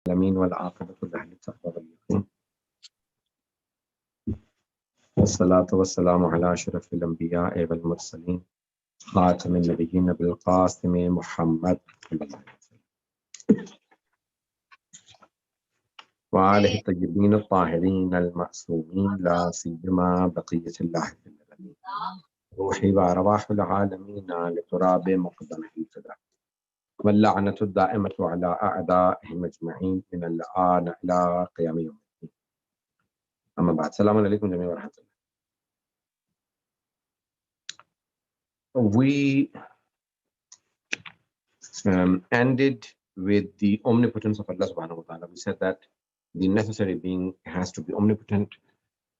العالمين والعاقبة لأهل التقوى واليقين والصلاة والسلام على أشرف الأنبياء والمرسلين خاتم النبيين بالقاسم محمد صلى الله عليه وسلم وآله الطيبين الطاهرين المعصومين لا سيما بقية الله في العالمين روحي وأرواح العالمين لتراب مقدمه الفداء واللعنة الدائمة على أعدائهم أجمعين من الآن إلى قيام يوم الدين. أما بعد، السلام عليكم جميعا ورحمة الله. We ended with the omnipotence of Allah subhanahu wa ta'ala. We said that the necessary being has to be omnipotent,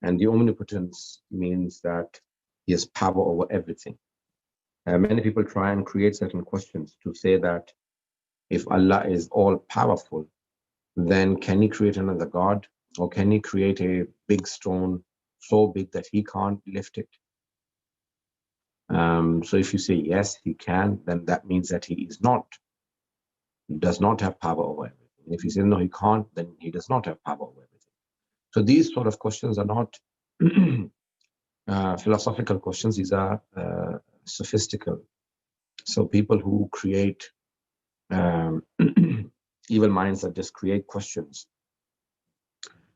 and the omnipotence means that he has power over everything. Many people try and create certain questions to say that if Allah is all powerful, then can he create another God, or can he create a big stone so big that he can't lift it? So if you say yes, he can, then that means that he does not have power over everything. If you say no, he can't, then he does not have power over everything. So these sort of questions are not philosophical questions. These are sophistical. So people who create evil minds that just create questions.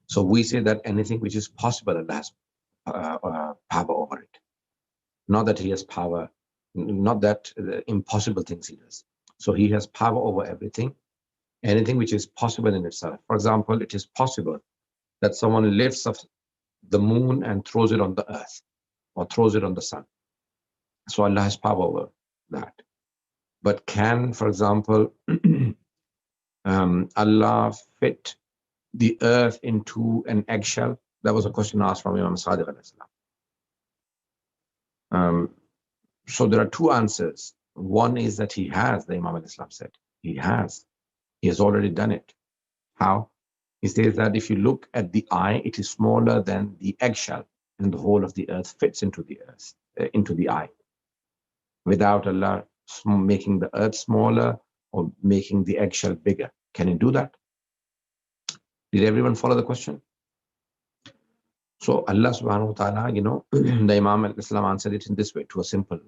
So we say that anything which is possible, Allah has power over it. Not that he has power, not that impossible things he does. So he has power over everything, anything which is possible in itself. For example, it is possible that someone lifts up the moon and throws it on the earth or throws it on the sun. So Allah has power over that. But can, for example, Allah fit the earth into an eggshell? That was a question asked from Imam Sadiq alayhi salam. So there are two answers. One is that he has, the Imam al-Islam said. He has already done it. How? He says that if you look at the eye, it is smaller than the eggshell, and the whole of the earth fits into the earth, into the eye. Without Allah making the earth smaller or making the eggshell bigger. Can he do that? Did everyone follow the question? So Allah subhanahu wa ta'ala, the Imam al-Islam answered it in this way to a simple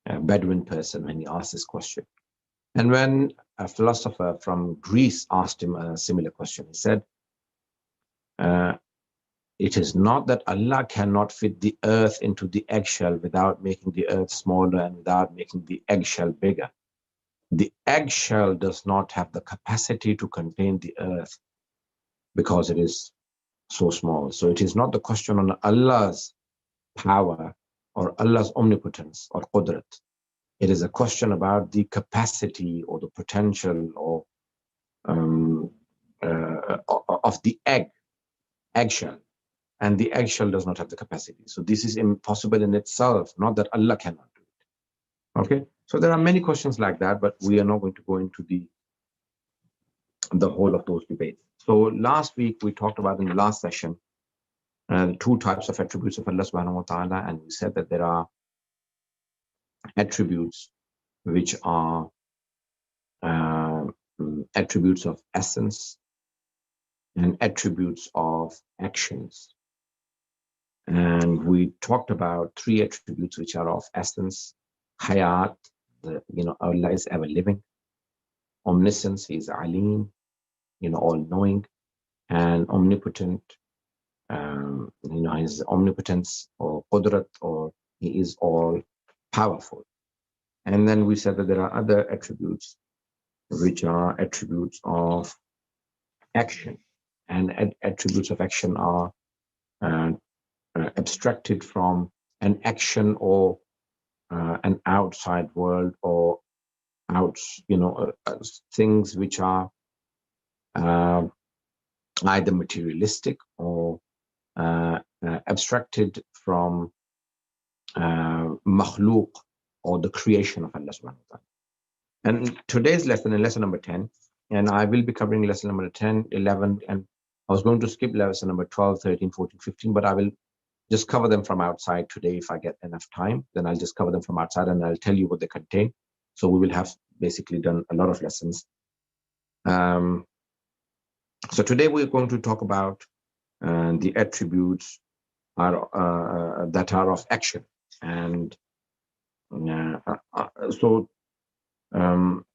Bedouin person when he asked this question. And when a philosopher from Greece asked him a similar question, he said, it is not that Allah cannot fit the earth into the eggshell without making the earth smaller and without making the eggshell bigger. The eggshell does not have the capacity to contain the earth because it is so small. So it is not the question on Allah's power or Allah's omnipotence or qudrat. It is a question about the capacity or the potential or of the eggshell. And the eggshell does not have the capacity. So this is impossible in itself, not that Allah cannot do it. Okay? So there are many questions like that, but we are not going to go into the whole of those debates. So last week we talked about in the last session two types of attributes of Allah subhanahu wa ta'ala, and we said that there are attributes which are attributes of essence and attributes of actions. And we talked about three attributes which are of essence: hayat, Allah is ever living; omniscience, he is alim, all knowing; and omnipotent, his omnipotence or qudrat, or he is all powerful. And then we said that there are other attributes which are attributes of action, and attributes of action are abstracted from an action or an outside world or things which are either materialistic or abstracted from makhluk or the creation of Allah subhanahu wa ta'ala. And today's lesson is lesson number 10, and I will be covering lesson number 10, 11, and I was going to skip lesson number 12, 13, 14, 15, but I will just cover them from outside today. If I get enough time, then I'll just cover them from outside and I'll tell you what they contain. So we will have basically done a lot of lessons So today we're going to talk about the attributes that are of action. And so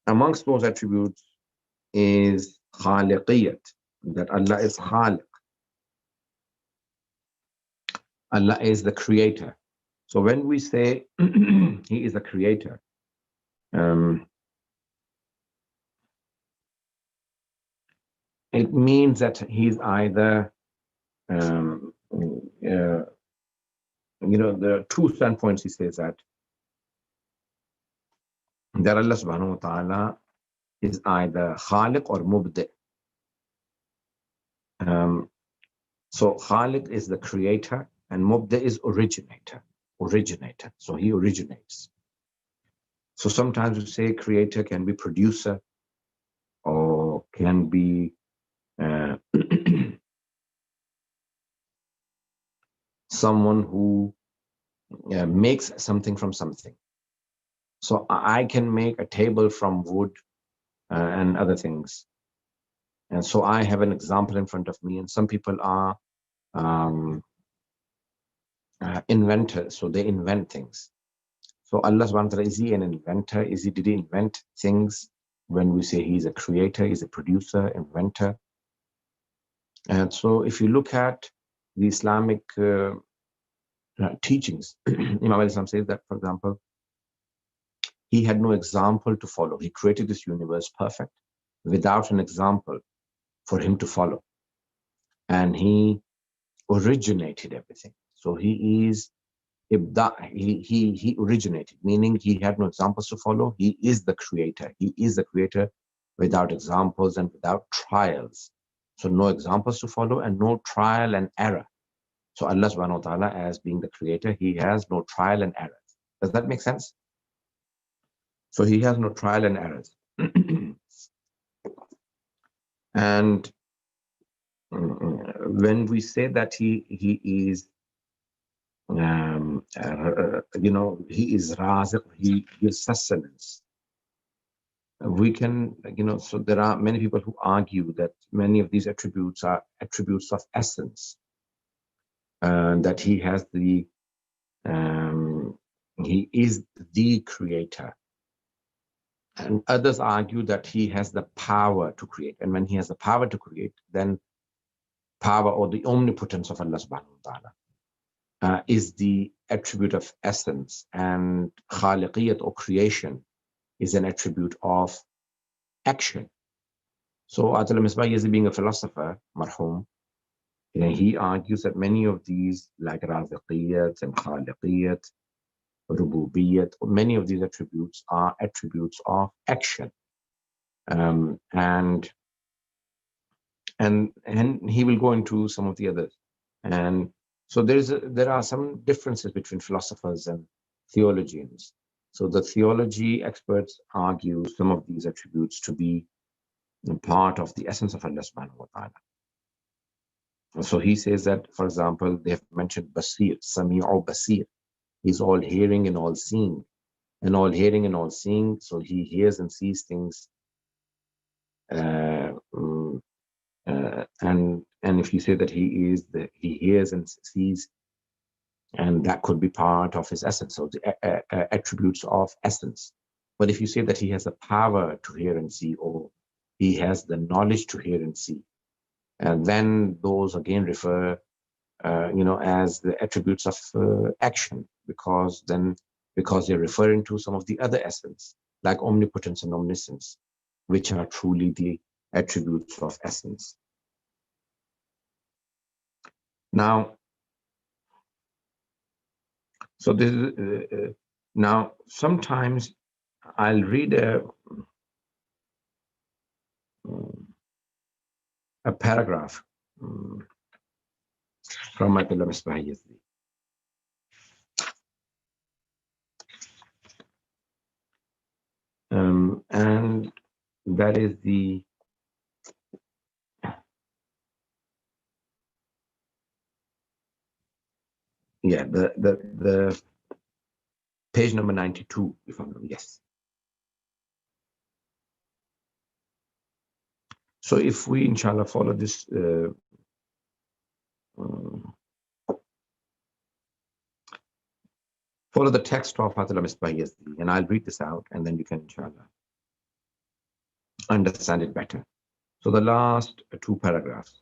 amongst those attributes is khaliqiyat, that Allah is khaliq. Allah is the creator. So when we say he is a creator, it means that he's either, there are two standpoints. He says that Allah subhanahu wa ta'ala is either khaliq or mubdi. So khaliq is the creator and mubdi is originator. So he originates. So sometimes we say creator can be producer or can be someone who makes something from something. So I can make a table from wood and other things. And so I have an example in front of me, and some people are inventors, so they invent things. So Allah subhanahu wa ta'ala, is he an inventor? Did he invent things? When we say he's a creator, he's a producer, inventor. And so if you look at the Islamic teachings, Imam al-Islam says that, for example, he had no example to follow. He created this universe perfect without an example for him to follow. And he originated everything. So he is ibda, he originated, meaning he had no examples to follow. He is the creator. He is the creator without examples and without trials. So no examples to follow and no trial and error. So Allah subhanahu wa ta'ala, as being the creator, he has no trial and errors. Does that make sense? So he has no trial and errors. And when we say that he is, he is Raza, he gives sustenance. We can, so there are many people who argue that many of these attributes are attributes of essence, and that he has the, he is the creator. And others argue that he has the power to create. And when he has the power to create, then power or the omnipotence of Allah subhanahu wa ta'ala is the attribute of essence, and khaliqiyat or creation is an attribute of action. So Atul Misbah Yazdi, being a philosopher, marhum, he argues that many of these, like raziqiyat and khaliqiyat, rububiyat, many of these attributes are attributes of action. And he will go into some of the others. And so there are some differences between philosophers and theologians. So the theology experts argue some of these attributes to be part of the essence of Allah subhanahu wa ta'ala. So he says that, for example, they have mentioned Basir, Sami'u Basir. He's all hearing and all seeing. And all hearing and all seeing, so he hears and sees things. And if you say that he hears and sees, and that could be part of his essence, so the attributes of essence. But if you say that he has the power to hear and see, or he has the knowledge to hear and see, and then those again refer, as the attributes of action, because they're referring to some of the other essence, like omnipotence and omniscience, which are truly the attributes of essence. Now, so this is, now sometimes I'll read a paragraph from Ayatollah Misbah Yazdi. And that is the the page number 92, if I'm not, yes. So if we, inshallah, follow this, follow the text of Atala Misbah Yazdi, and I'll read this out, and then you can, inshallah, understand it better. So the last two paragraphs.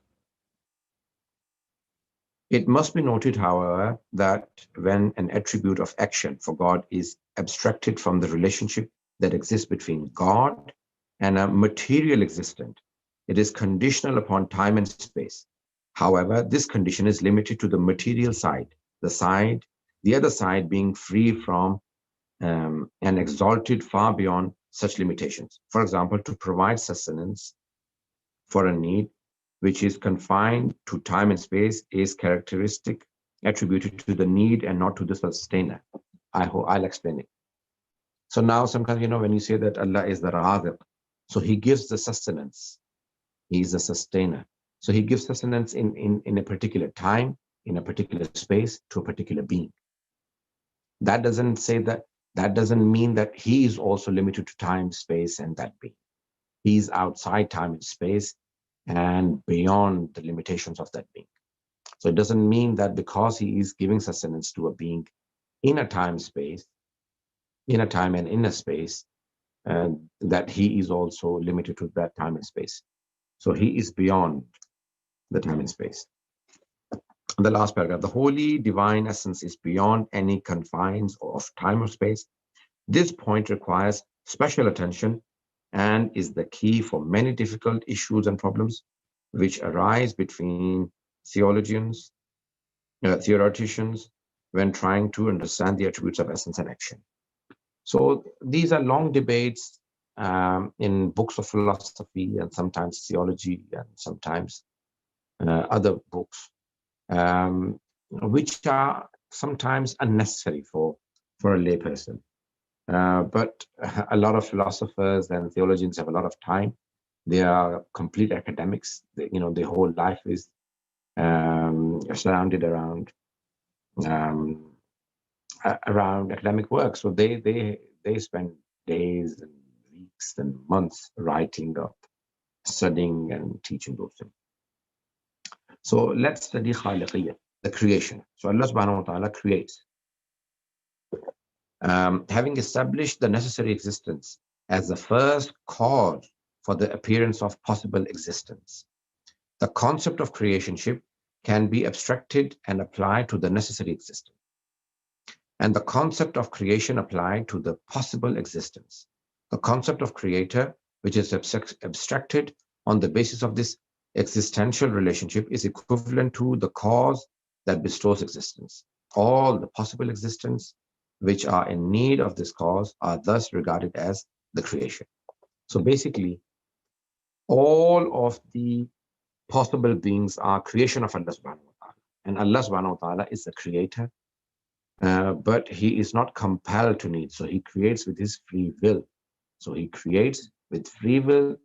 It must be noted, however, that when an attribute of action for God is abstracted from the relationship that exists between God and a material existent, it is conditional upon time and space. However, this condition is limited to the material side, the other side being free from and exalted far beyond such limitations. For example, to provide sustenance for a need which is confined to time and space is characteristic attributed to the need and not to the sustainer. I'll explain it. So now sometimes, when you say that Allah is the Raza, so he gives the sustenance. He is a sustainer. So he gives sustenance in a particular time, in a particular space, to a particular being. That doesn't mean that he is also limited to time, space, and that being. He's outside time and space and beyond the limitations of that being. So it doesn't mean that because he is giving sustenance to a being in a time space, in a time and in a space, that he is also limited to that time and space. So he is beyond the time and space. The last paragraph, the holy divine essence is beyond any confines of time or space. This point requires special attention and is the key for many difficult issues and problems which arise between theologians, theoreticians, when trying to understand the attributes of essence and action. So these are long debates in books of philosophy and sometimes theology and sometimes other books, which are sometimes unnecessary for a layperson. But a lot of philosophers and theologians have a lot of time. They are complete academics. Their whole life is surrounded around academic work. So they spend days and weeks and months writing up, studying and teaching those things. So let's study khaliqiyya, the creation. So Allah subhanahu wa ta'ala creates. Having established the necessary existence as the first cause for the appearance of possible existence, the concept of creationship can be abstracted and applied to the necessary existence, and the concept of creation applied to the possible existence. The concept of creator, which is abstracted on the basis of this existential relationship, is equivalent to the cause that bestows existence. All the possible existence which are in need of this cause are thus regarded as the creation. So basically, all of the possible beings are creation of Allah subhanahu wa ta'ala. And Allah subhanahu wa ta'ala is the creator, but he is not compelled to need. So he creates with his free will. So he creates with free will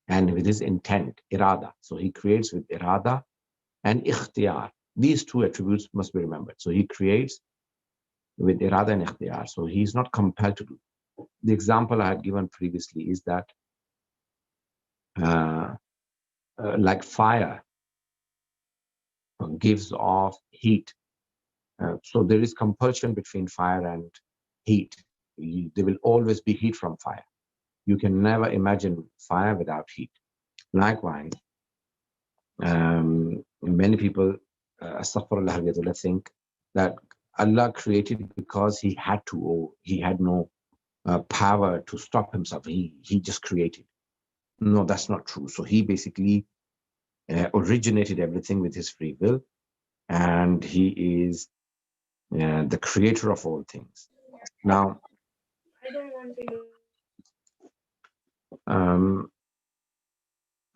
and with his intent, irada. So he creates with irada and ikhtiyar. These two attributes must be remembered. So he creates with irada and ikhtiyar. So he's not compelled to do. The example I had given previously is that like fire gives off heat. So there is compulsion between fire and heat. There will always be heat from fire. You can never imagine fire without heat. Likewise, many people think that Allah created because he had to, or he had no power to stop himself. He just created. No, that's not true. So he basically originated everything with his free will, and he is the creator of all things. Now,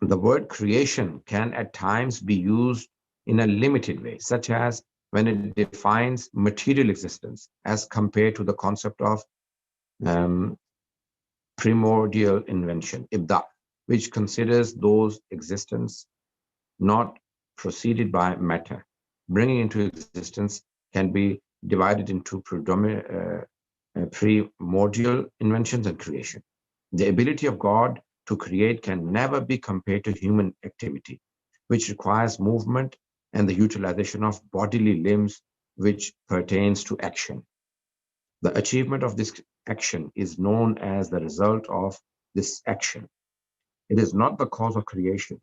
the word creation can at times be used in a limited way, such as when it defines material existence as compared to the concept of primordial invention, ibda, which considers those existence not preceded by matter. Bringing into existence can be divided into primordial inventions and creation. The ability of God to create can never be compared to human activity, which requires movement and the utilization of bodily limbs, which pertains to action. The achievement of this action is known as the result of this action. It is not the cause of creation.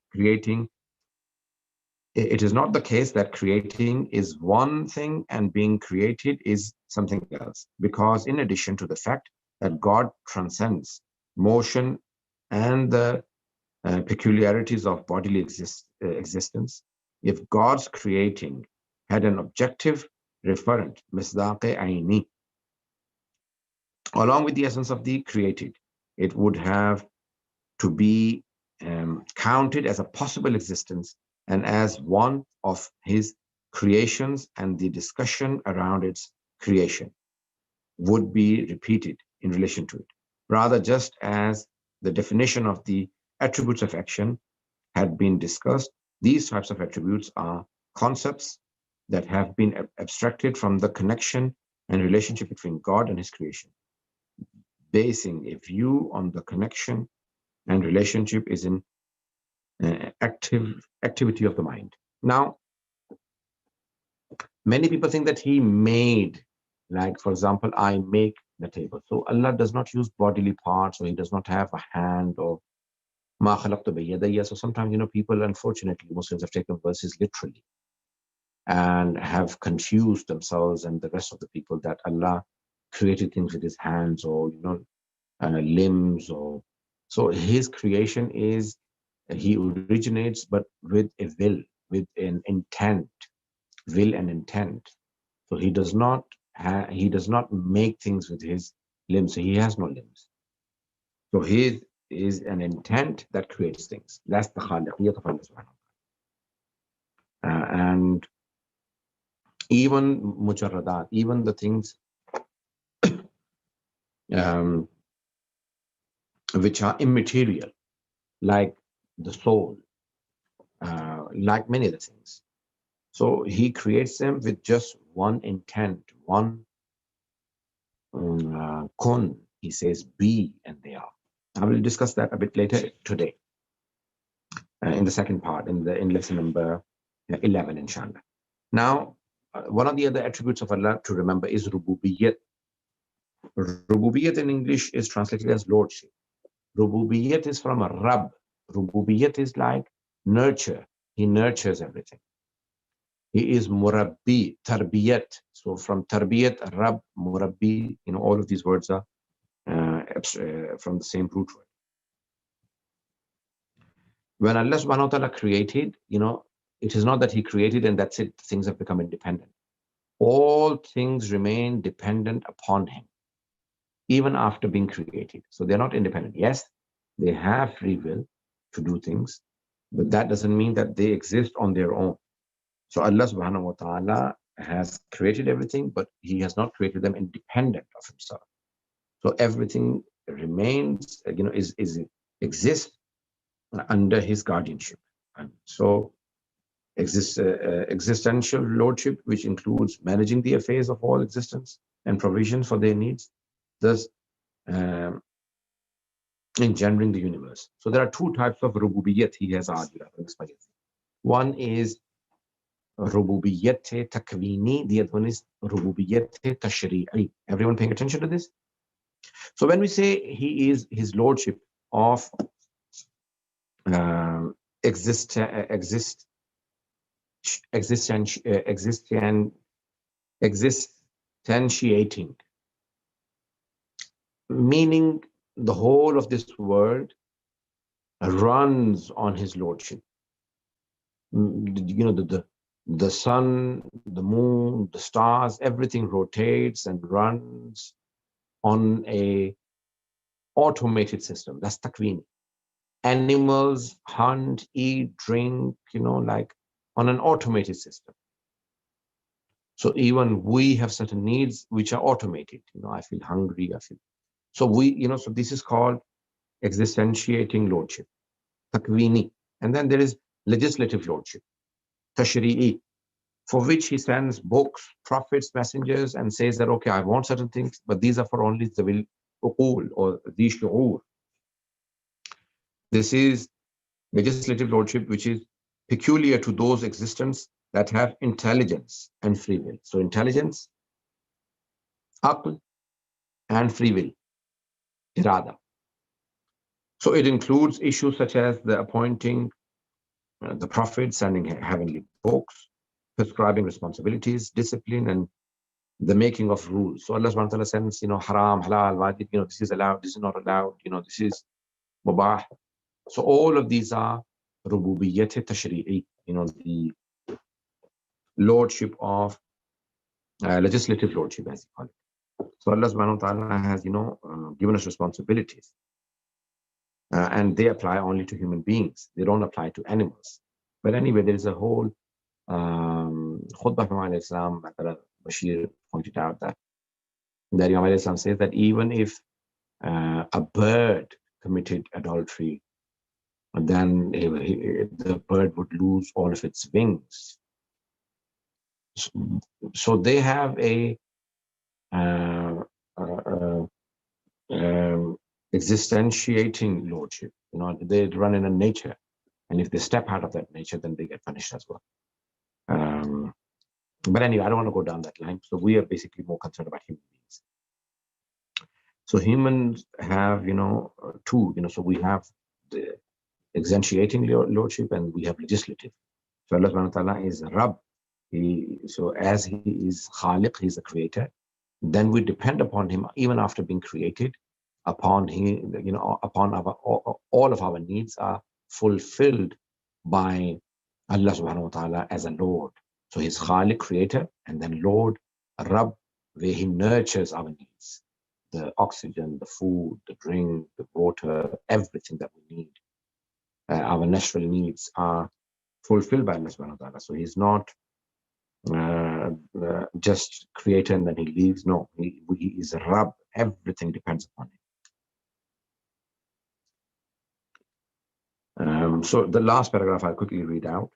It is not the case that creating is one thing and being created is something else, because in addition to the fact that God transcends motion and the peculiarities of bodily existence, if God's creating had an objective referent, misdaq aini, along with the essence of the created, it would have to be counted as a possible existence and as one of his creations, and the discussion around its creation would be repeated in relation to it. Rather, just as the definition of the attributes of action had been discussed, these types of attributes are concepts that have been abstracted from the connection and relationship between God and his creation, basing a view on the connection and relationship is in activity of the mind. Now, many people think that he made, like for example, I make the table. So Allah does not use bodily parts, or he does not have a hand, or ma khalaqtu biyadayya. So sometimes, people, unfortunately, Muslims have taken verses literally and have confused themselves and the rest of the people that Allah created things with his hands, or limbs, or so his creation is, he originates, but with a will, with an intent, will and intent. So he does not make things with his limbs. So he has no limbs. So his is an intent that creates things. That's the khaliqiyat of Allah subhanahu wa ta'ala. And even mujarradat, even the things which are immaterial, like the soul, like many other things. So he creates them with just one intent, one kun. He says be, and they are. I will discuss that a bit later today, in the second part, in lesson number 11, inshallah. Now, one of the other attributes of Allah to remember is rububiyyat. Rububiyyat in English is translated as lordship. Rububiyyat is from a rab. Rububiyyat is like nurture. He nurtures everything. He is murabbi, tarbiyat. So from tarbiyat, rab, murabbi, all of these words are from the same root word. When Allah subhanahu wa ta'ala created, it is not that he created and that's it, things have become independent. All things remain dependent upon him, even after being created. So they're not independent. Yes, they have free will to do things, but that doesn't mean that they exist on their own. So Allah subhanahu wa ta'ala has created everything, but he has not created them independent of himself. So everything remains, exists under his guardianship. And so existential lordship, which includes managing the affairs of all existence and provision for their needs, thus engendering the universe. So there are two types of rububiyyat he has argued. One is rububiyyat takwini, the other one is rububiyyat tashri'i. Everyone paying attention to this? So when we say he is his lordship of existentiating, meaning the whole of this world runs on his lordship. The sun, the moon, the stars, everything rotates and runs on a automated system. That's takwini. Animals hunt, eat, drink, like on an automated system. So even we have certain needs which are automated. I feel hungry, I feel. So so this is called existentiating lordship, takwini. And then there is legislative lordship, tashri'i, for which he sends books, prophets, messengers, and says that, okay, I want certain things, but these are for only the will uqul, or the shu'ur. This is legislative lordship, which is peculiar to those existents that have intelligence and free will. So intelligence, aql, and free will, irada. So it includes issues such as the appointing the prophet, sending heavenly books, prescribing responsibilities, discipline, and the making of rules. So Allah subhanahu wa ta'ala sends, haram, halal, wajib, this is allowed, this is not allowed, this is mubah. So all of these are rububiyyat tashri'i, the lordship of legislative lordship, as you call it. So Allah subhanahu wa ta'ala has, given us responsibilities. And they apply only to human beings. They don't apply to animals. But anyway, there is a whole khutbah from Islam. Bashir pointed out that Imam Islam says that even if a bird committed adultery, then the bird would lose all of its wings. So they have a existentiating lordship. They run in a nature, and if they step out of that nature, then they get punished as well. But anyway, I don't want to go down that line. So we are basically more concerned about human beings. So humans have, two. So we have the existentiating lordship, and we have legislative. So Allah subhanahu wa ta'ala is Rabb. So as he is Khaliq, he's the creator. Then we depend upon him even after being created. Upon him, upon all of our needs are fulfilled by Allah subhanahu wa ta'ala as a Lord. So he's Khaliq, creator, and then Lord, Rabb, where he nurtures our needs. The oxygen, the food, the drink, the water, everything that we need. Our natural needs are fulfilled by Allah subhanahu wa ta'ala. So he's not just creator and then he leaves. No, he is a Rabb. Everything depends upon him. So the last paragraph I'll quickly read out.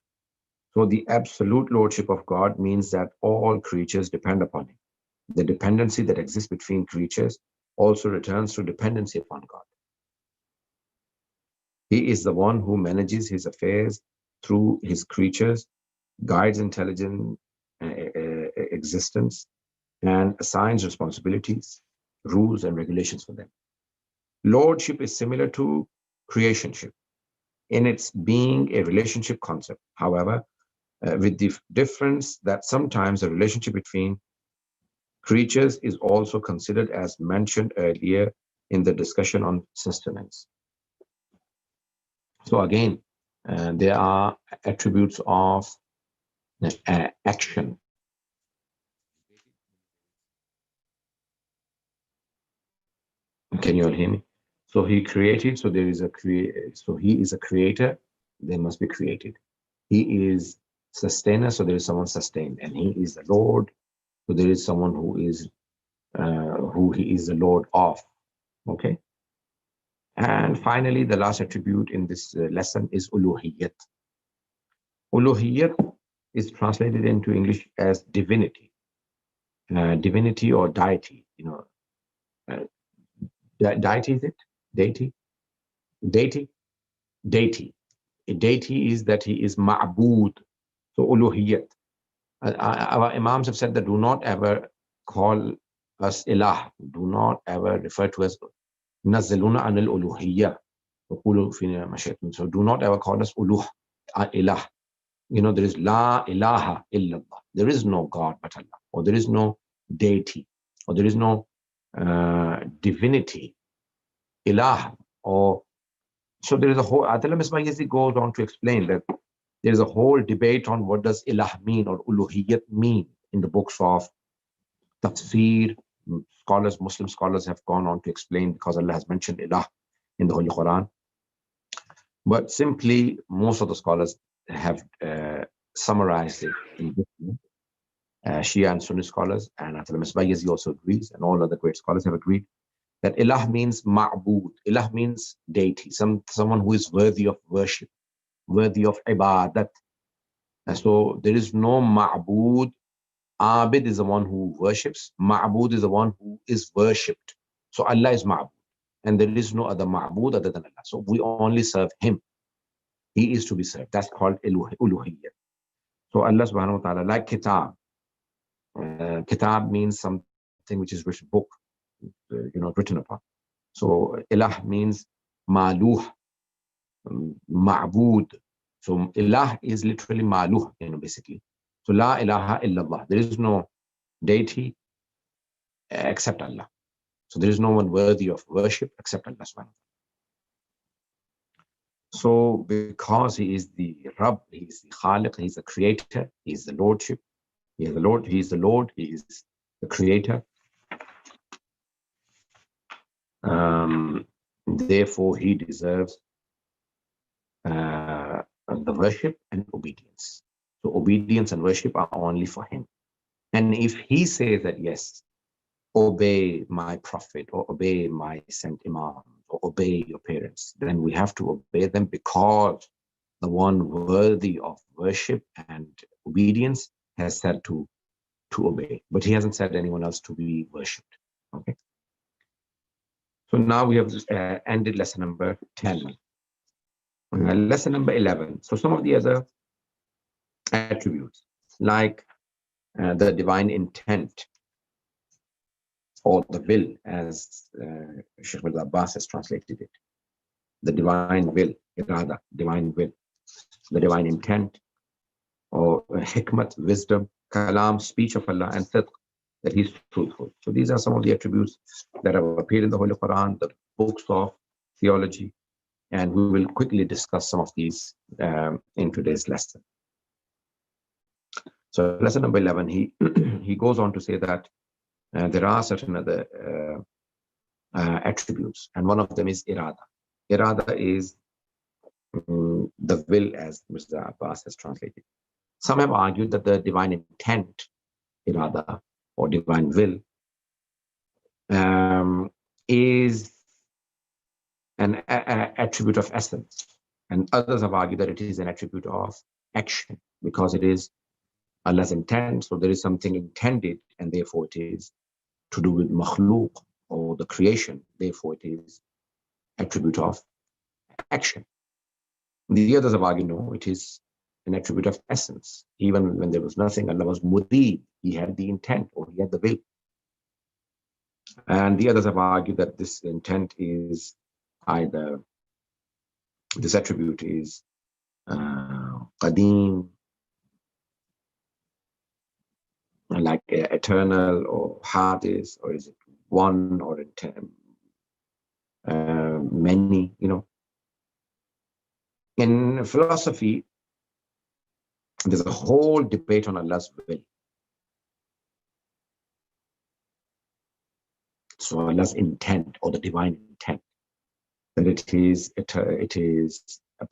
So the absolute lordship of God means that all creatures depend upon him. The dependency that exists between creatures also returns to dependency upon God. He is the one who manages his affairs through his creatures, guides intelligent existence, and assigns responsibilities, rules, and regulations for them. Lordship is similar to creationship in its being a relationship concept. However, with the difference that sometimes the relationship between creatures is also considered as mentioned earlier in the discussion on sustenance. So again, there are attributes of action. Can you all hear me? So he created, so there is a so he is a creator, they must be created. He is sustainer, so there is someone sustained, and he is the Lord, so there is someone who is who he is the Lord of. Okay. And finally, the last attribute in this lesson is uluhiyyat. Uluhiyyat is translated into English as divinity, divinity or deity. Deity is it? Deity? Deity? Deity. A deity is that he is ma'bud. So uluhiyyat. Our imams have said that do not ever call us illah. Do not ever refer to us nazzaluna anil uluhiyya. So do not ever call us uluh, ilah. There is la ilaha illallah. There is no God but Allah, or there is no deity, or there is no divinity, ilah, or so there is a whole. Atala Misbah goes on to explain that there is a whole debate on what does ilah mean or uluhiyyat mean in the books of tafsir. Scholars, Muslim scholars have gone on to explain because Allah has mentioned ilah in the Holy Quran. But simply, most of the scholars have summarized it in this. Shia and Sunni scholars, and Atala Misbah also agrees, and all other great scholars have agreed that ilah means ma'bud. Ilah means deity, someone who is worthy of worship, worthy of ibadat. And so there is no ma'bud. Abid is the one who worships. Ma'bud is the one who is worshipped. So Allah is ma'bud. and there is no other ma'bud other than Allah. So we only serve Him. He is to be served. That's called uluhiyyah. So Allah subhanahu wa ta'ala, like kitab. Kitab means something which is written, book, written upon. So ilah means ma'luh, ma'bud. So ilah is literally ma'luh, basically. So la ilaha illallah. There is no deity except Allah. So there is no one worthy of worship except Allah subhanahu wa ta'ala. So because He is the Rabb, He is the Khaliq, He is the Creator, He is the Lordship, He is the Lord, He is the Lord, He is the Creator. Therefore, He deserves the worship and obedience. So obedience and worship are only for Him. And if He says that, yes, obey my prophet or obey my sent imam or obey your parents, then we have to obey them because the one worthy of worship and obedience has said to obey. But He hasn't said anyone else to be worshipped. Okay. So now we have ended lesson number 10. Lesson number 11. So some of the other attributes, like the divine intent, or the will, as Sheikh Abbas has translated it. The divine will, irada, divine will, the divine intent, or hikmat, wisdom, kalam, speech of Allah, and sidq, that He's truthful. So these are some of the attributes that have appeared in the Holy Quran, the books of theology, and we will quickly discuss some of these in today's lesson. So lesson number 11, he goes on to say that there are certain other attributes, and one of them is irada. Irada is the will, as Mr. Abbas has translated. Some have argued that the divine intent, irada, or divine will, is an attribute of essence, and others have argued that it is an attribute of action because it is Allah's intent. So there is something intended, and therefore it is to do with makhluk, or the creation. Therefore, it is attribute of action. The others have argued, no, it is an attribute of essence. Even when there was nothing, Allah was murid. He had the intent, or He had the will. And the others have argued that this intent is either, this attribute is qadim, like eternal, or hadis, or is it one, or many, In philosophy, there's a whole debate on Allah's will. So Allah's intent, or the divine intent, that it is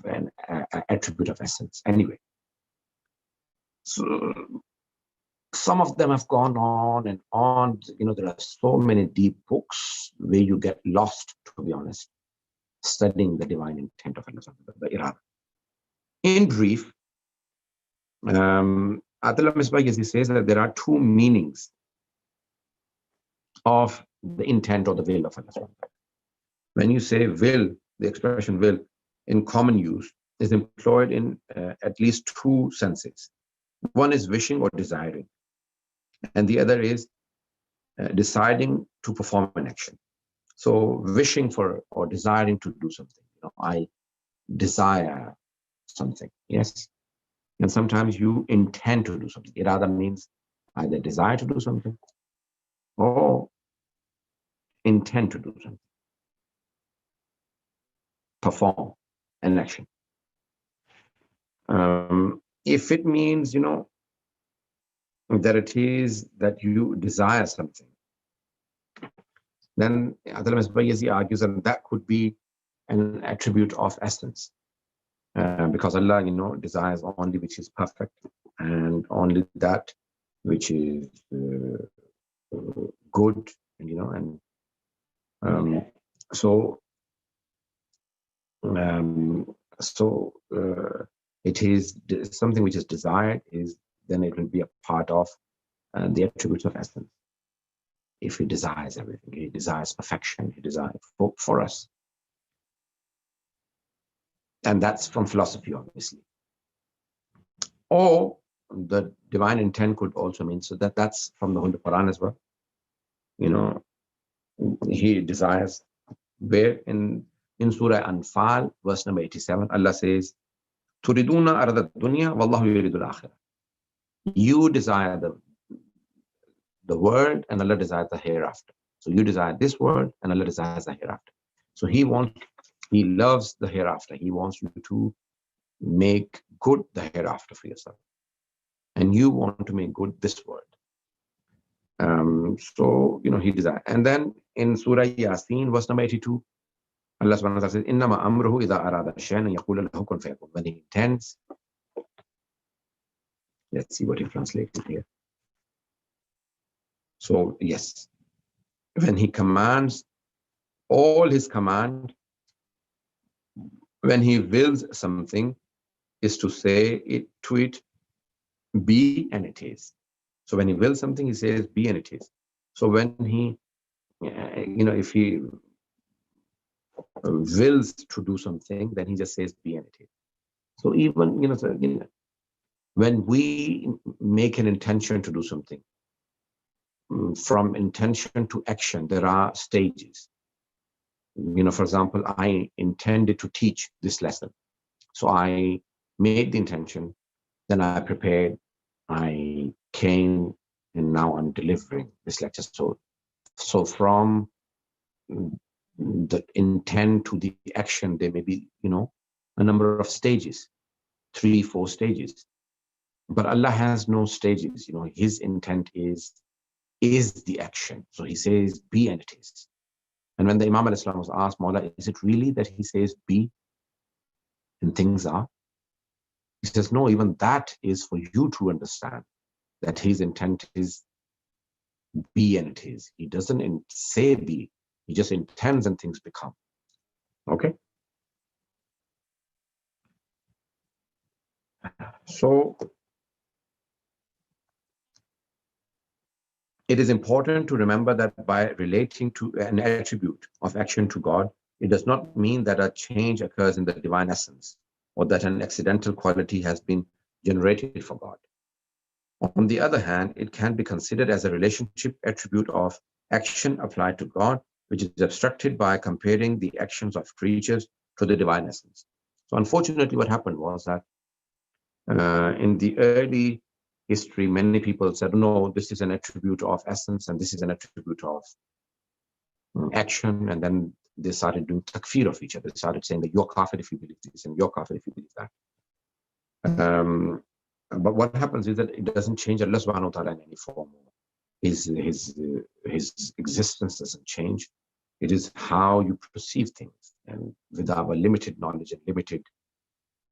an attribute of essence. Anyway, so some of them have gone on and on. There are so many deep books where you get lost, to be honest, studying the divine intent of Allah, the irada. In brief, Atala Misbah, he says that there are two meanings of the intent or the will of Allah. When you say will, the expression will in common use is employed in at least two senses. One is wishing or desiring, and the other is deciding to perform an action. So wishing for or desiring to do something. I desire something, yes. And sometimes you intend to do something. Irada means either desire to do something or intend to do something. Perform an action. If it means, that it is that you desire something, then Adil Misbah argues that that could be an attribute of essence. Because Allah, desires only which is perfect, and only that which is good, it is something which is desired, then it will be a part of the attributes of essence. if he desires everything. He desires perfection. He desires for us. And that's from philosophy, obviously. Or the divine intent could also mean, so that's from the Holy Quran as well. You know, he desires, where in Surah Anfal, verse number 87, Allah says, Turiduna arada dunya, wallahu yuridul akhirah. You desire the world, and Allah desires the hereafter. So you desire this world, and Allah desires the hereafter. So he loves the hereafter. He wants you to make good the hereafter for yourself. And you want to make good this world. So, he desires. And then in Surah Yasin, verse number 82, Allah subhanahu wa ta'ala says, Innama amruhu idha arada shay'an yaqulu lahu kun fayakun. When he intends, let's see what he translated here. So, yes, when he commands, all his command, when he wills something, is to say it to it, be, and it is. So when he wills something, he says be, and it is. So when he, if he wills to do something, then he just says be, and it is. So even, when we make an intention to do something, from intention to action, there are stages. For example, I intended to teach this lesson. So I made the intention, then I prepared, I came, and now I'm delivering this lecture. So from the intent to the action, there may be, a number of stages, 3-4 stages. But Allah has no stages. His intent is the action. So he says be, and it is. And when the Imam al-Islam was asked, Maulana, is it really that he says be and things are? He says, no, even that is for you to understand that his intent is be, and it is. He doesn't say be, he just intends and things become. Okay? So it is important to remember that by relating to an attribute of action to God, it does not mean that a change occurs in the divine essence, or that an accidental quality has been generated for God. On the other hand, it can be considered as a relationship attribute of action applied to God, which is abstracted by comparing the actions of creatures to the divine essence. So unfortunately, what happened was that in the early history, many people said, no, this is an attribute of essence, and this is an attribute of action, and then they started doing takfir of each other. They started saying that you're kafir if you believe this, and you're kafir if you believe that. But what happens is that it doesn't change Allah subhanahu wa ta'ala in any form. His existence doesn't change. It is how you perceive things. And with our limited knowledge and limited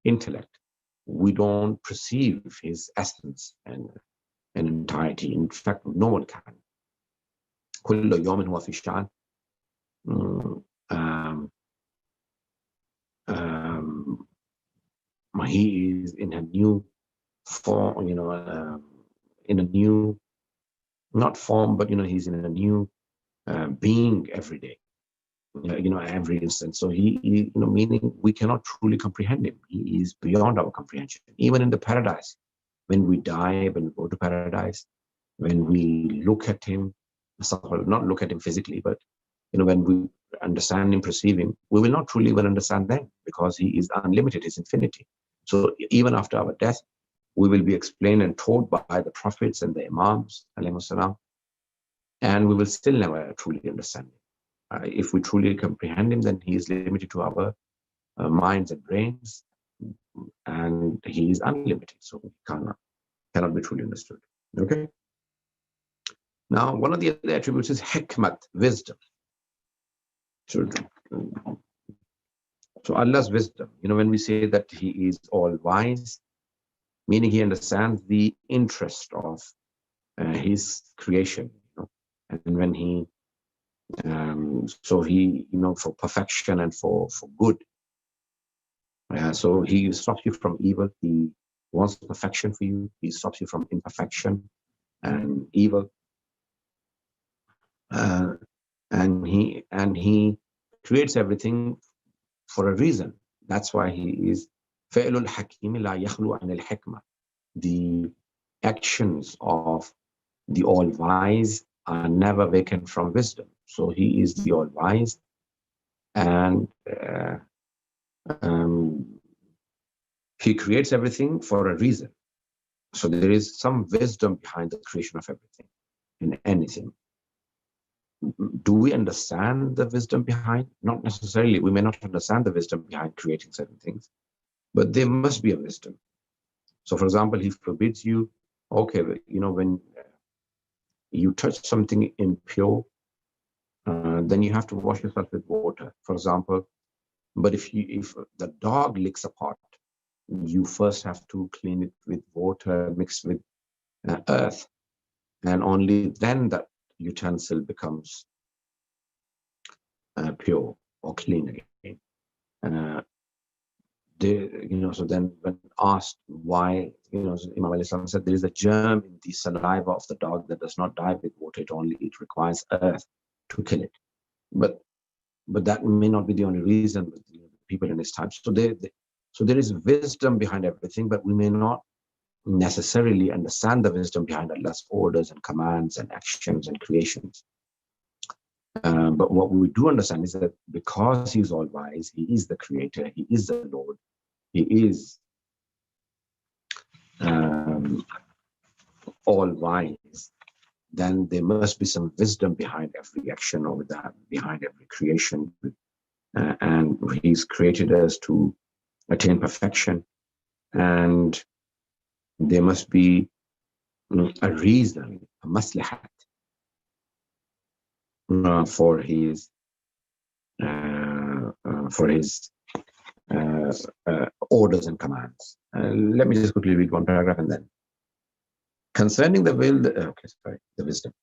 intellect, we don't perceive his essence and entirety. In fact, no one can. كل يوم هو في شأن. He is in a new form, in a new, not form, but he's in a new being every day, every instant. So he meaning we cannot truly comprehend him. He is beyond our comprehension. Even in the paradise, when we die, when we go to paradise, when we look at him, not look at him physically, but when we understand him, perceive him, we will not truly even understand them, because he is unlimited, his infinity. So even after our death, we will be explained and taught by the prophets and the imams, and we will still never truly understand him. If we truly comprehend him, then he is limited to our minds and brains, and he is unlimited, so he cannot be truly understood. Okay. Now, one of the other attributes is hikmat, wisdom. So Allah's wisdom, when we say that he is all wise, meaning he understands the interest of his creation, and when he, so he, for perfection and for good. So he stops you from evil. He wants perfection for you. He stops you from imperfection and evil. uh, and he creates everything for a reason. That's why he is فعل الحكيم لا يخلو عن الحكمة. The actions of the all-wise are never vacant from wisdom. So he is the all-wise, and he creates everything for a reason. So there is some wisdom behind the creation of everything and anything. Do we understand the wisdom behind? Not necessarily. We may not understand the wisdom behind creating certain things, but there must be a wisdom. So, for example, he forbids you, okay, when you touch something impure, then you have to wash yourself with water, for example. But if the dog licks a pot, you first have to clean it with water mixed with earth, and only then that utensil becomes pure or clean again. So then when asked why, Imam al-Islam said there is a germ in the saliva of the dog that does not die with water. It requires earth to kill it. But that may not be the only reason with people in this time. So there is wisdom behind everything, but we may not necessarily understand the wisdom behind Allah's orders and commands and actions and creations. But what we do understand is that because He is all wise, He is the Creator, He is the Lord, He is all wise, then there must be some wisdom behind every action or that behind every creation. And He's created us to attain perfection, and there must be a reason, a maslahat, for his orders and commands. Let me just quickly read one paragraph and then. Concerning the will, the wisdom.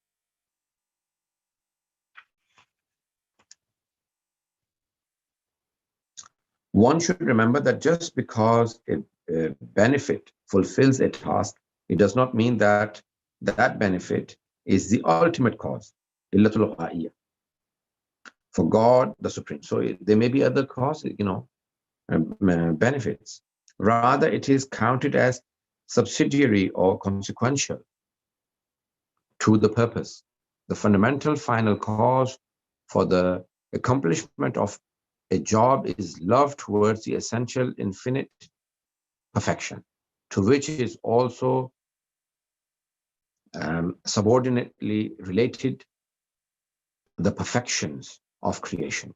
One should remember that just because a benefit fulfills a task, it does not mean that that benefit is the ultimate cause. For God, the Supreme. So there may be other causes, benefits. Rather, it is counted as subsidiary or consequential to the purpose. The fundamental final cause for the accomplishment of a job is love towards the essential infinite perfection, to which is also subordinately related the perfections of creation.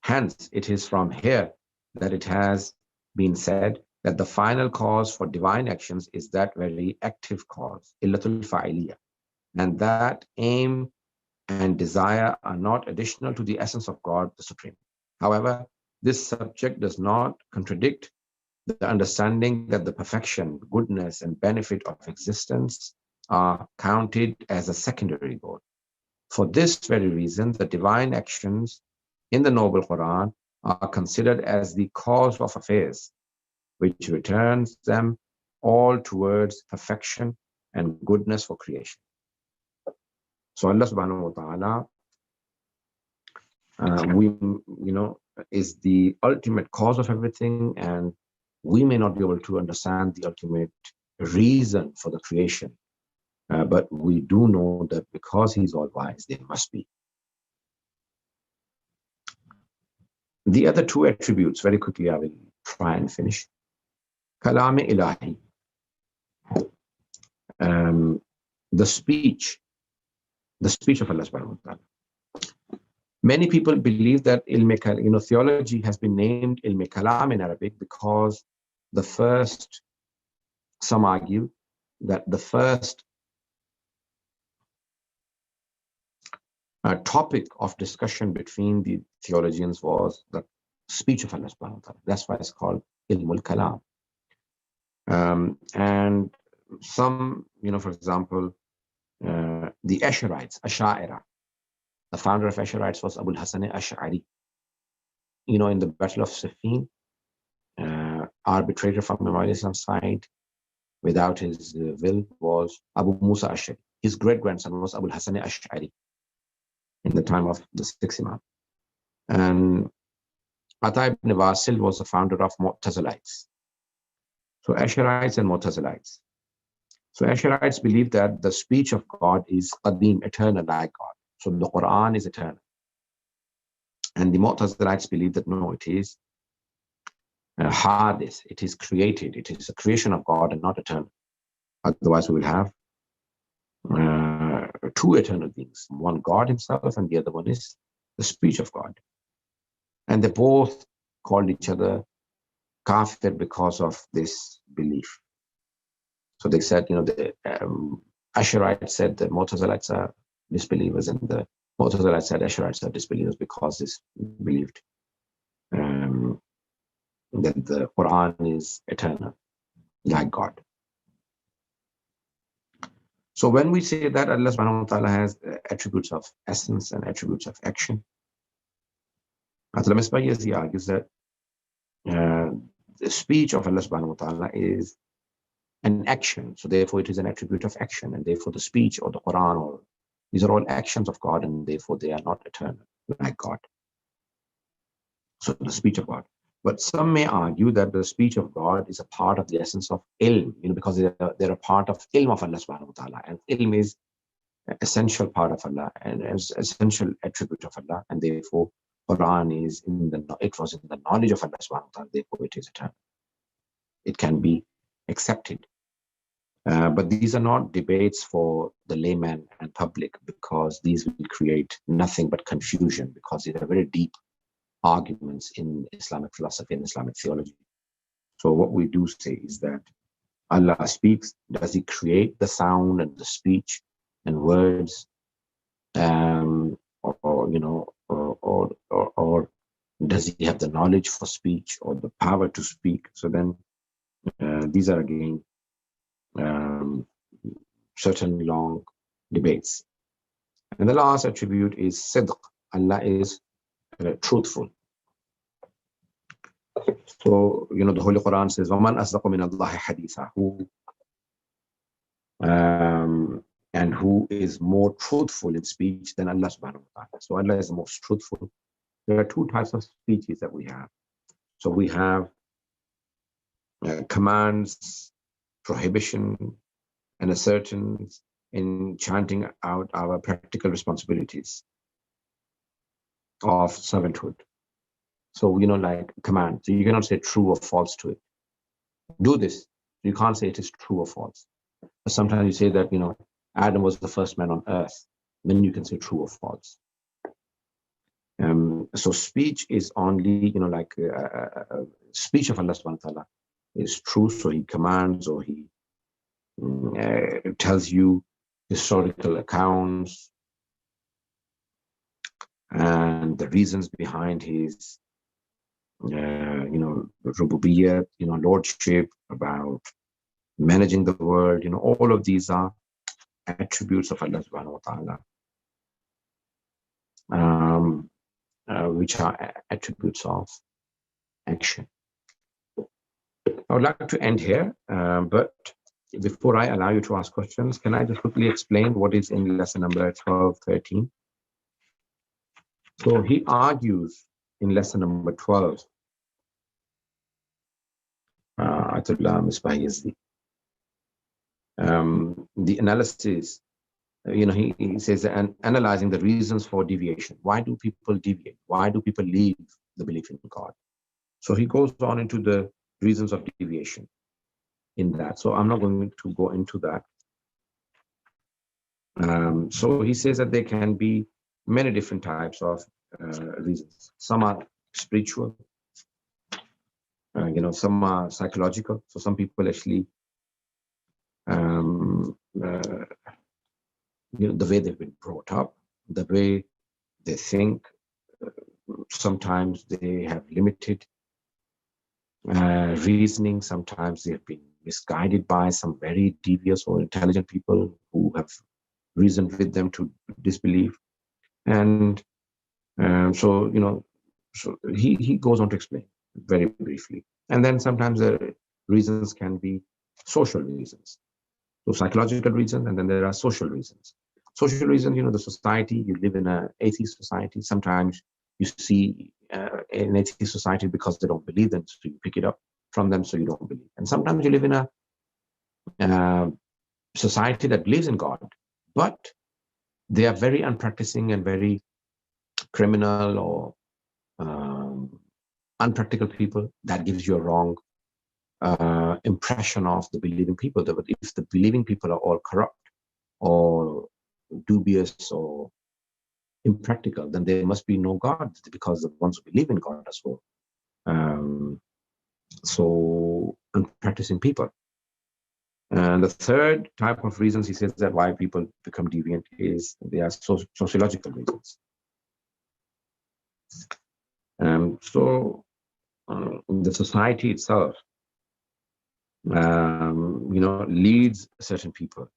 Hence, it is from here that it has been said that the final cause for divine actions is that very active cause, illatul fa'iliyah, and that aim and desire are not additional to the essence of God, the Supreme. However, this subject does not contradict the understanding that the perfection, goodness, and benefit of existence are counted as a secondary goal. For this very reason, the divine actions in the Noble Quran are considered as the cause of affairs, which returns them all towards perfection and goodness for creation. So Allah subhanahu wa ta'ala, is the ultimate cause of everything, and we may not be able to understand the ultimate reason for the creation, but we do know that because He's all wise, there must be. The other two attributes, very quickly, I will try and finish. Kalam ilahi, the speech of Allah subhanahu wa ta'ala. Many people believe that theology has been named ilm kalam in Arabic because some argue that the first topic of discussion between the theologians was the speech of Allah subhanahu wa ta'ala. That's why it's called ilmul kalam. And some, for example, the Usherites, Ash'ira, the founder of Usherites was Abu al-Hasan al-Ash'ari. In the Battle of Siffin, arbitrator from Imam Islam's side, without his will, was Abu Musa Ash'ari. His great-grandson was Abu al-Hasan al-Ash'ari. in the time of the sixth Imam. And Ata ibn Wasil was the founder of Mutazalites. So Usherites and Mutazalites. So Usherites believe that the speech of God is qadim, eternal, like God. So the Quran is eternal. And the Mutazalites believe that no, it is hadith, it is created, it is a creation of God and not eternal. Otherwise, we will have two eternal beings, one God himself and the other one is the speech of God. And they both called each other kafir because of this belief. So they said, the Usherites said the Mutazalites are disbelievers, and the Mutazalites said Usherites are disbelievers because they believed that the Quran is eternal, like God. So when we say that Allah subhanahu wa ta'ala has attributes of essence and attributes of action, Al-Misbah argues that the speech of Allah subhanahu wa ta'ala is an action. So therefore it is an attribute of action, and therefore the speech or the Quran, or these are all actions of God, and therefore they are not eternal like God. So the speech of God. But some may argue that the speech of God is a part of the essence of ilm, because they're a part of ilm of Allah subhanahu wa ta'ala, and ilm is an essential part of Allah and as essential attribute of Allah, and therefore Quran is it was in the knowledge of Allah subhanahu wa ta'ala, therefore it is eternal. It can be accepted. But these are not debates for the layman and public, because these will create nothing but confusion, because these are very deep arguments in Islamic philosophy and Islamic theology. So what we do say is that Allah speaks. Does he create the sound and the speech and words, or does he have the knowledge for speech or the power to speak? So then these are again certain long debates. And the last attribute is sidq. Allah is truthful. So, the Holy Quran says, وَمَنْ أَصْدَقُ مِنَ اللَّهِ حَدِيثًا, and who is more truthful in speech than Allah subhanahu wa ta'ala. So Allah is the most truthful. There are two types of speeches that we have. So we have commands, prohibition, and assertions in chanting out our practical responsibilities of servanthood. So, like command. So you cannot say true or false to it. Do this. You can't say it is true or false. But sometimes you say that, Adam was the first man on earth. Then you can say true or false. So speech is only, speech of Allah subhanahu wa ta'ala is true. So he commands, or he tells you historical accounts and the reasons behind his rububiyyat, lordship, about managing the world. All of these are attributes of Allah subhanahu wa ta'ala, which are attributes of action. I would like to end here, but before I allow you to ask questions, can I just quickly explain what is in lesson number 12, 13? So he argues in lesson number 12, the analysis, he says, and analyzing the reasons for deviation. Why do people deviate? Why do people leave the belief in God? So he goes on into the reasons of deviation in that. So I'm not going to go into that. So he says that there can be many different types of reasons. Some are spiritual, some are psychological. So some people actually, the way they've been brought up, the way they think, sometimes they have limited reasoning. Sometimes they have been misguided by some very devious or intelligent people who have reasoned with them to disbelieve. And so he goes on to explain very briefly. And then sometimes the reasons can be social reasons. So psychological reasons, and then there are social reasons. Social reasons, the society, you live in an atheist society. Sometimes you see an atheist society because they don't believe them, so you pick it up from them, so you don't believe. And sometimes you live in a society that believes in God, but they are very unpracticing and very criminal or unpractical people. That gives you a wrong impression of the believing people. But if the believing people are all corrupt or dubious or impractical, then there must be no God, because the ones who believe in God as well. So unpracticing people. And the third type of reasons he says that why people become deviant is they are sociological reasons. The society itself, leads certain people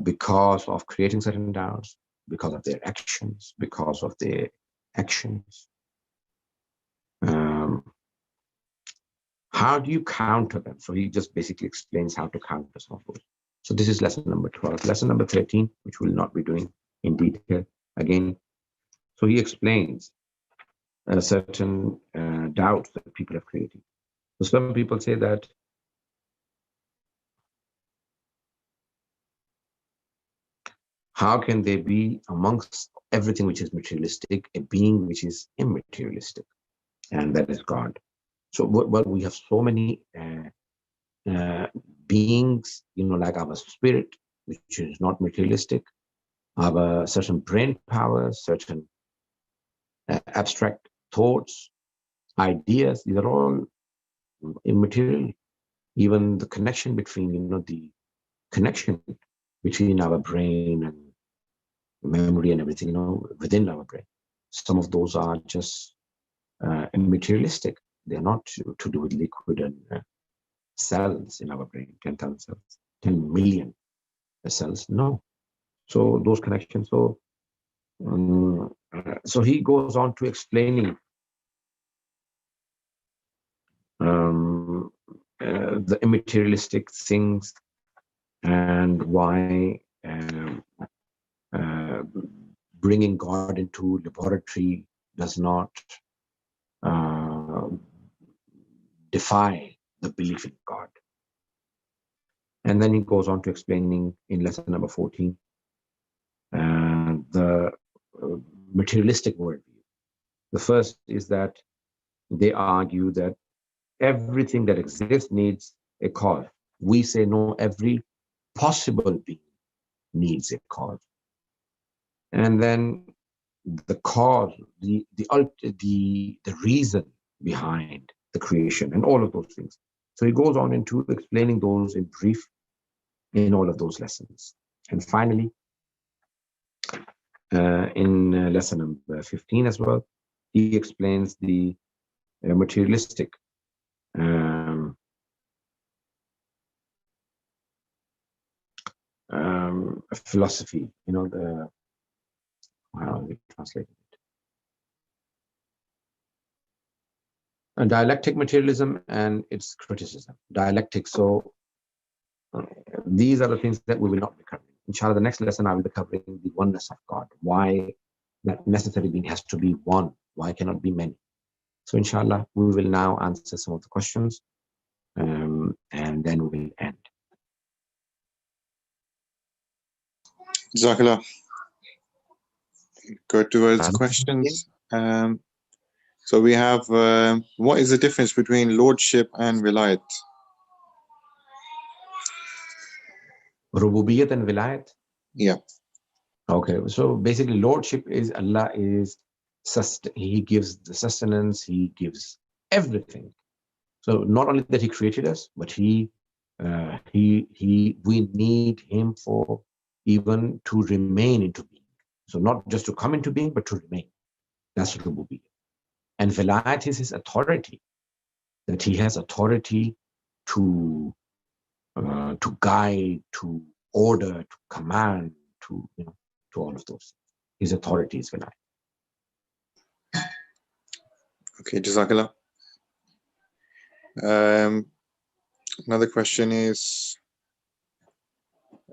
because of creating certain doubts, because of their actions, How do you counter them? So he just basically explains how to counter some of those. So this is lesson number 12. Lesson number 13, which we'll not be doing in detail again. So he explains certain doubts that people have created. So some people say that how can there be amongst everything which is materialistic a being which is immaterialistic, and that is God. So well, we have so many beings, like our spirit, which is not materialistic, our certain brain powers, certain abstract thoughts, ideas. These are all immaterial. Even the connection between, the connection between our brain and memory and everything, within our brain. Some of those are just immaterialistic. They're not to do with liquid and cells in our brain, 10,000 cells, 10 million cells. No. So those connections. So he goes on to explaining the immaterialistic things and why bringing God into laboratory does not defy the belief in God. And then he goes on to explaining in lesson number 14 the materialistic worldview. The first is that they argue that everything that exists needs a cause. We say no, every possible being needs a cause. And then the cause, the reason behind the creation and all of those things. So he goes on into explaining those in brief in all of those lessons. And finally, in lesson number 15 as well, he explains the materialistic philosophy, how we translate it. And dialectic materialism and its criticism. Dialectic, so these are the things that we will not be covering. Inshallah, the next lesson I will be covering the oneness of God. Why that necessary being has to be one. Why cannot be many? So inshallah, we will now answer some of the questions and then we will end. Jazakallah. Go towards questions. So we have, what is the difference between Lordship and Relight? Rububiyyat and Vilayat? Yeah. Okay, so basically Lordship is Allah is, he gives the sustenance, he gives everything. So not only that he created us, but we need him for even to remain into being. So not just to come into being, but to remain. That's Rububiyyah. And Vilayat is his authority, that he has authority to guide, to order, to command, to all of those. His authority is Vilayat. Okay, Jazakallah. Another question is,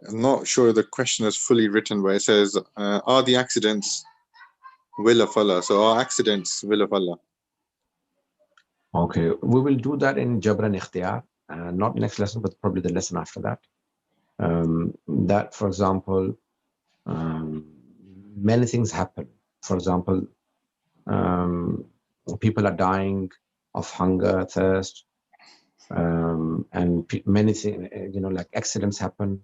I'm not sure the question is fully written, but it says, are the accidents will of Allah? So are accidents will of Allah? Okay, we will do that in Jabr and Ikhtiyar, not next lesson, but probably the lesson after that. That, for example, many things happen. For example, people are dying of hunger, thirst, and many things, like accidents happen.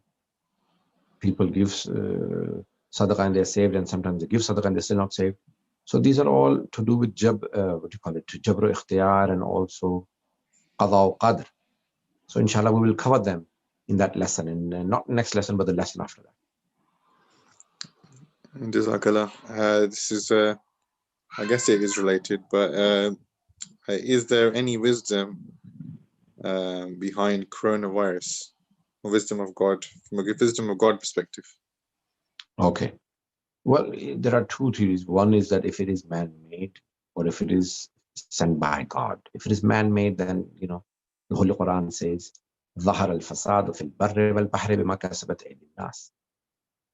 People give sadaqah and they're saved, and sometimes they give sadaqah and they're still not saved. So these are all to do with Jabr Ikhtiyar, and also Qada wa Qadr. So inshallah, we will cover them in that lesson, and not next lesson, but the lesson after that. Jazakallah. This is, I guess it is related, but is there any wisdom behind coronavirus? Or wisdom of God, from a wisdom of God perspective? Okay. Well, there are two theories. One is that if it is man-made, or if it is sent by God. If it is man-made, then the Holy Quran says, ظهر الفساد في البر والبحر بما كسبت أيدي الناس.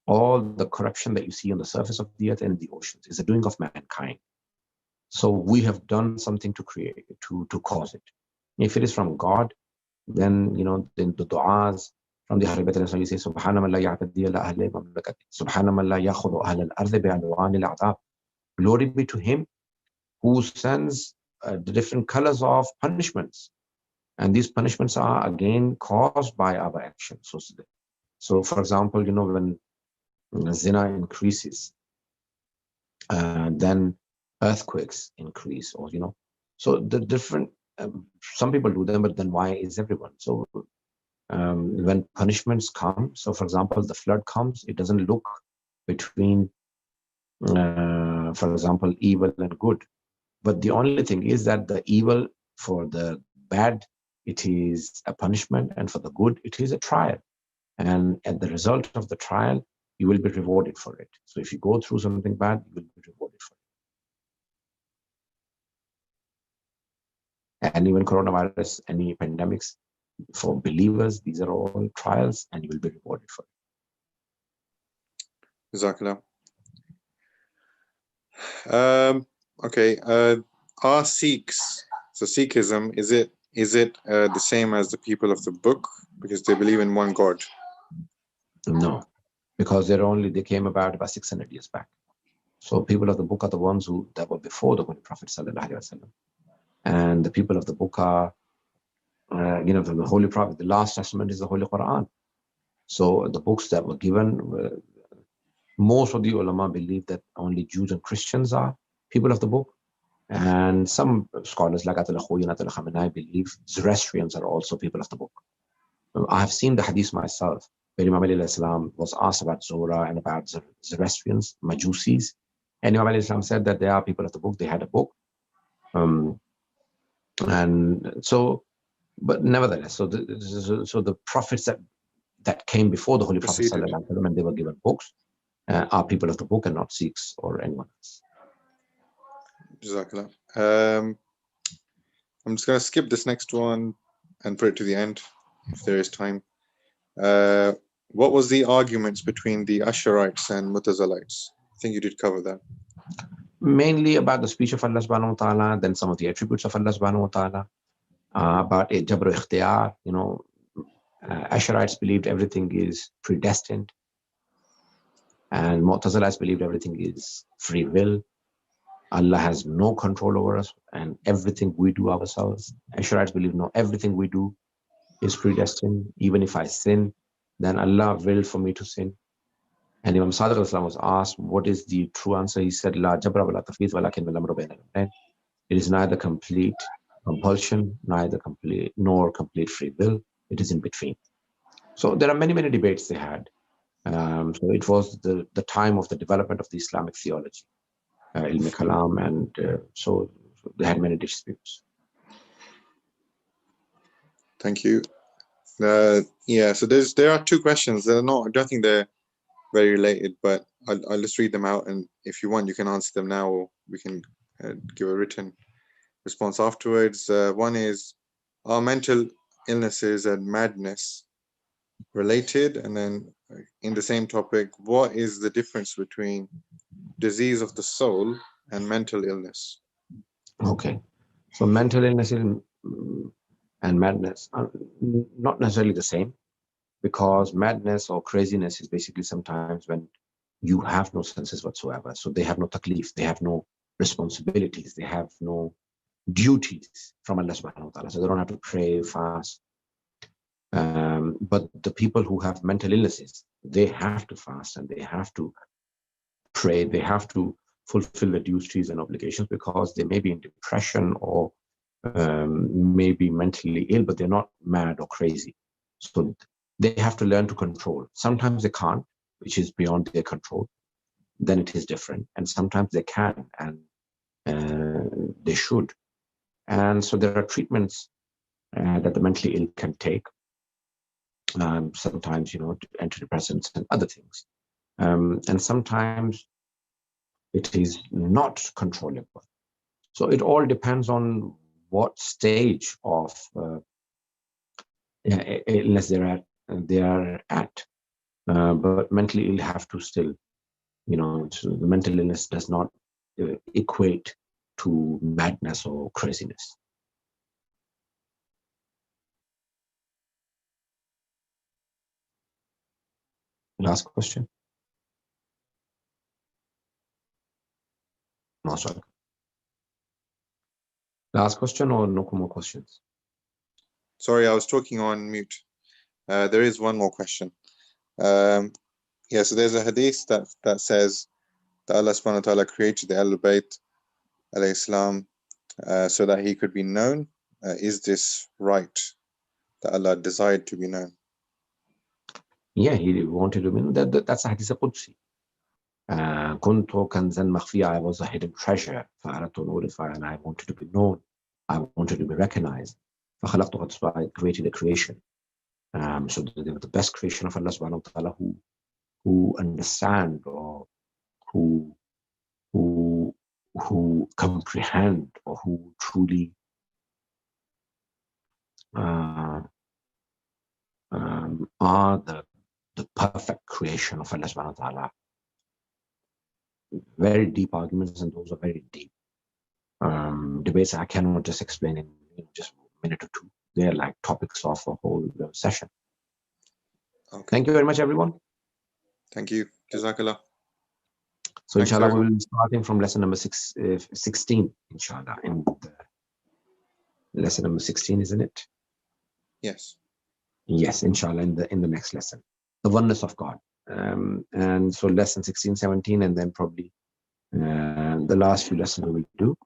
All the corruption that you see on the surface of the earth and the oceans is the doing of mankind. So we have done something to create, to cause it. If it is from God, then then the du'as from the Haribat you say, Subhana man la ya'tadi ala ahli mamlakati, Subhana man la yakhudhu ahli al-ardi bi'alwani al-'adab. Glory be to him who sends the different colors of punishments. And these punishments are again caused by our actions. So for example, when zina increases, then earthquakes increase, or so the different some people do them, but then why is everyone? So when punishments come, so for example, the flood comes, it doesn't look between for example, evil and good, but the only thing is that the evil, for the bad, it is a punishment, and for the good, it is a trial, and at the result of the trial, you will be rewarded for it. So if you go through something bad, you will be rewarded for it. And even coronavirus, any pandemics, for believers, these are all trials, and you will be rewarded for it. Jazakallah. Okay. Are Sikhs, so Sikhism, is it the same as the people of the book, because they believe in one God? No, because they came about 600 years back. So people of the book are the ones that were before the Holy Prophet sallallahu alaihi wasallam, and the people of the book are, the Holy Prophet. The last testament is the Holy Quran. So the books that were given, most of the ulama believe that only Jews and Christians are people of the book, and some scholars like Atul Khoy and Atul Khamenei believe Zoroastrians are also people of the book. I have seen the hadith myself, where Imam Ali Islam was asked about Zora and about Zoroastrians, Majusis, and Imam Ali Islam said that they are people of the book. They had a book, and so, but nevertheless, so the prophets that came before the Holy Prophet sallallahu alaihi wasallam, and they were given books, are people of the book and not Sikhs or anyone else. Jazakallah. I'm just going to skip this next one and put it to the end if there is time. What was the arguments between the Usherites and Mutazalites? I think you did cover that. Mainly about the speech of Allah subhanahu wa ta'ala, then some of the attributes of Allah subhanahu wa ta'ala, about a Jabr Ikhtiyar. Usherites believed everything is predestined, and Mutazalites believed everything is free will. Allah has no control over us, and everything we do ourselves. Usherites believe no, everything we do is predestined. Even if I sin, then Allah willed for me to sin. And Imam Sadiq al-Islam was asked, what is the true answer? He said, La jabra wala tafwid walakin al-amru bayna al-amrayn. It is neither complete compulsion, nor complete free will. It is in between. So there are many debates they had. So it was the time of the development of the Islamic theology, ilm kalam, and so they had many disputes. Thank you. Yeah, so there are two questions. I don't think they're very related, but I'll just read them out, and if you want, you can answer them now, or we can give a written response afterwards. One is, are mental illnesses and madness related? And then in the same topic, what is the difference between disease of the soul and mental illness? Okay. So mental illness and madness are not necessarily the same, because madness or craziness is basically sometimes when you have no senses whatsoever. So they have no taklif, they have no responsibilities, they have no duties from Allah subhanahu wa ta'ala. So they don't have to pray, fast. But the people who have mental illnesses, they have to fast and they have to pray, they have to fulfill their duties and obligations, because they may be in depression or may be mentally ill, but they're not mad or crazy. So they have to learn to control. Sometimes they can't, which is beyond their control. Then it is different. And sometimes they can, and they should. And so there are treatments that the mentally ill can take. Sometimes, antidepressants and other things. And sometimes it is not controllable. So it all depends on what stage of illness they are at. But mentally ill have to still, so the mental illness does not equate to madness or craziness. Last question. No, sorry. Last question or no more questions? Sorry, I was talking on mute. There is one more question. So there's a hadith that says that Allah subhanahu wa ta'ala created the Ahlul Bayt alayhi salam so that he could be known. Is this right, that Allah desired to be known? Yeah, he wanted to be known. That's a hadith Qudsi. Kuntu kanzan makhfiya, I was a hidden treasure. فَأَرَدْتُ notify, and I wanted to be known. I wanted to be recognized. فَخَلَقْتُ, I created a creation. So the best creation of Allah subhanahu wa ta'ala who understand, or who comprehend, or who truly are the perfect creation of Allah subhanahu wa ta'ala. Very deep arguments, and those are very deep debates I cannot just explain in just a minute or two. They're like topics of a whole session. Okay. Thank you very much, everyone. Thank you. Jazakallah. So inshallah, we will be starting from lesson number 16, inshallah, in the lesson number 16, isn't it? Yes. Yes, inshallah, in the next lesson, the oneness of God. And so lesson 16, 17, and then probably the last few lessons we will do.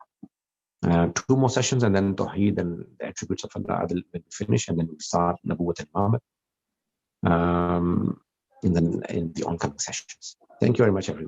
2 more sessions, and then Tawheed and the attributes of Allah will finish, and then we'll start Nabuwwat and Muhammad in the oncoming sessions. Thank you very much, everyone.